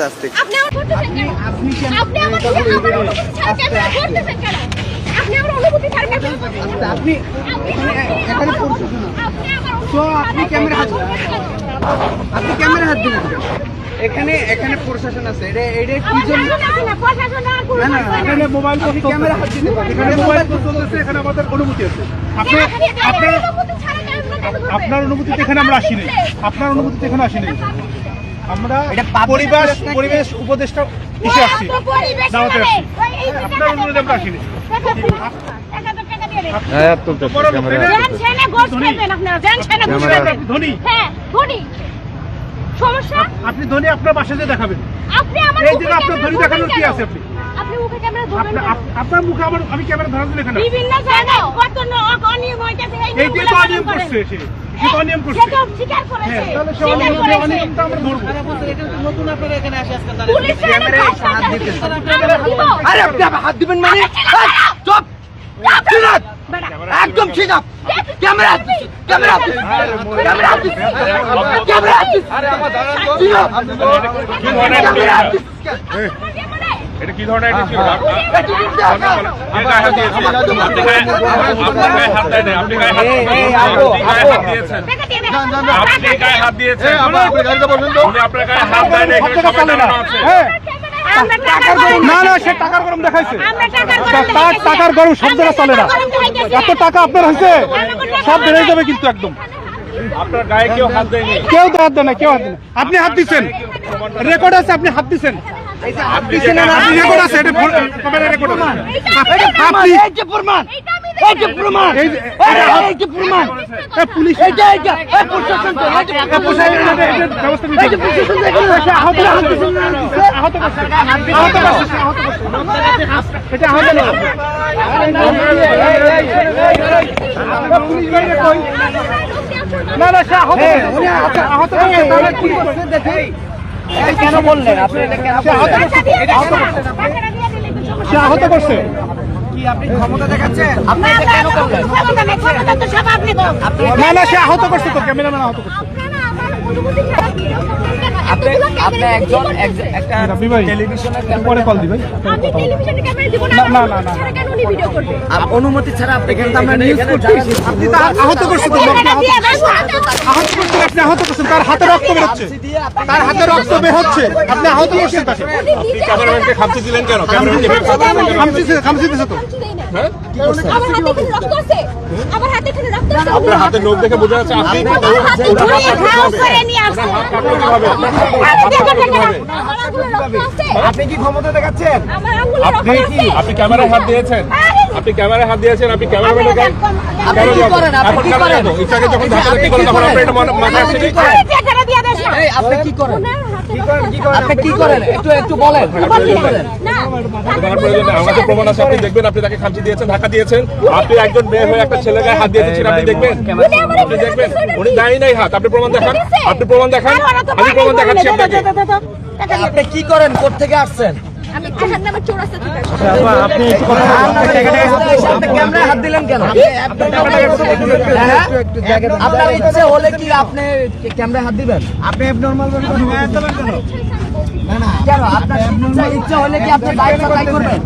আস্তে আস্তে। আপনি আমার করতেছেন কেন? আপনি আমার করতেছেন কেন? আপনি আমার অনুমতি ছাড়া কেন করতেছেন? আপনি এখানে প্রশাসন তো আপনি ক্যামেরা হাত দিলেন এখানে প্রশাসন আছে এটা কি জন্য না এখানে মোবাইল ফোন ক্যামেরা হাত দিতে পারে এখানে মোবাইল ফোন চলতেছে এখানে আমাদের অনুমতি আছে আপনার অনুমতিতে এখানে আমরা আসিনি আপনার অনুমতিতে এখানে আসিনি আমরা পরিবেশ উপদেষ্টা এসে আসছি দাওয়াতে আসছি আপনার অনুমতিতে আমরা আসিনি আপনি ধনী আপনার বাসাতে দেখাবেন এই দিকে আপনার ধনী দেখানোর কি আছে আপনি আপনার মুখে আমি ক্যামেরা ধরা দিলে এখানে বিভিন্ন জায়গায় কত অনিয়ম হইতেছে এই যে অনিয়ম করছে সে অনিয়ম করছে সেটা স্বীকার করেছে তাহলে সে অনিয়মটা আমরা ধরব এটা তো নতুন আপনারা এখানে আসে আজকে পুলিশ ক্যামেরায় হাত দিতে আরে আপনি হাত দিবেন মানে চুপ একদম ঠিক আছে ক্যামেরা এটা কি ধরনের আপনি গায়ে হাত দিয়েছেন না না সে টাকার গরম দেখাইছে টাকার গরম শব্দটা চলে না এত টাকা আপনার হয়েছে সব বেড়ে যাবে কিন্তু একদম আপনার গায়ে কেউ হাত দেয়নি কেউ তো হাত দেয় না কেউ হাত দেয় না আপনি হাত দিচ্ছেন রেকর্ড আছে আপনি হাত দিচ্ছেন রেকর্ড আছে এটা ক্যামেরা রেকর্ড আছে আপনি এই যে প্রমাণ পুলিশ প্রশাসন কেন বললেন আপনি সে আহত করছে কি আপনি ক্ষমতা দেখাচ্ছেন আপনি এটা কেন করলেন না না সে আহত করছে তো ক্যামেরাম্যান আহত করছে আপনি একজন একটা টেলিভিশনের পরে কল দিবেন আমি টেলিভিশনে ক্যামেরা দিব না ছাড়া কেন উনি ভিডিও করবে অনুমতি ছাড়া আপনি কিন্তু আমরা নিউজ করতেছি আপনি তো আহত করছেন তো আপনি আহত করছেন তার হাতে রক্ত বের হচ্ছে আপনি আহত করছেন তাকে আপনি ক্যামেরাম্যানকে খামচি দিলেন কেন ক্যামেরাম্যানকে খামচি দিয়েছে তো হ্যাঁ আমার হাতে এখানে রক্ত আছে আপনার হাতে নখ দেখে বোঝা যাচ্ছে আপনি আপনি কি ক্ষমতা দেখাচ্ছেন আপনি ক্যামেরায় হাত দিয়েছেন আপনি ক্যামেরায় হাত দিয়েছেন আপনি ক্যামেরাম্যানের গায়ে ইচ্ছাকে যখন ধাক্কা ধাক্কি করেন তখন আপনার এটা মাথায় আসছে আপনি কি করেন আপনি কি করেন একটু বলেন আমাদের প্রমাণ আছে আপনি দেখবেন আপনি তাকে খামচি দিয়েছেন ধাক্কা দিয়েছেন আপনি একজন মেয়ে হয়ে একটা ছেলে গায়ে হাত দিয়েছেন আপনি দেখবেন উনি দেয় নাই হাত আপনি প্রমাণ দেখান আমি প্রমাণ দেখাচ্ছি আপনাকে আপনি কি করেন কোথা থেকে আসছেন আমি জাহান্নামের চৌরাস্তা থেকে আসছি আপনি ক্যামেরায় হাত দিলেন কেন আপনার ইচ্ছে হলে কি আপনি ক্যামেরায় হাত দিবেন আপনি নরমাল কেন আপনার ইচ্ছে হলে কি আপনি বাইক করবেন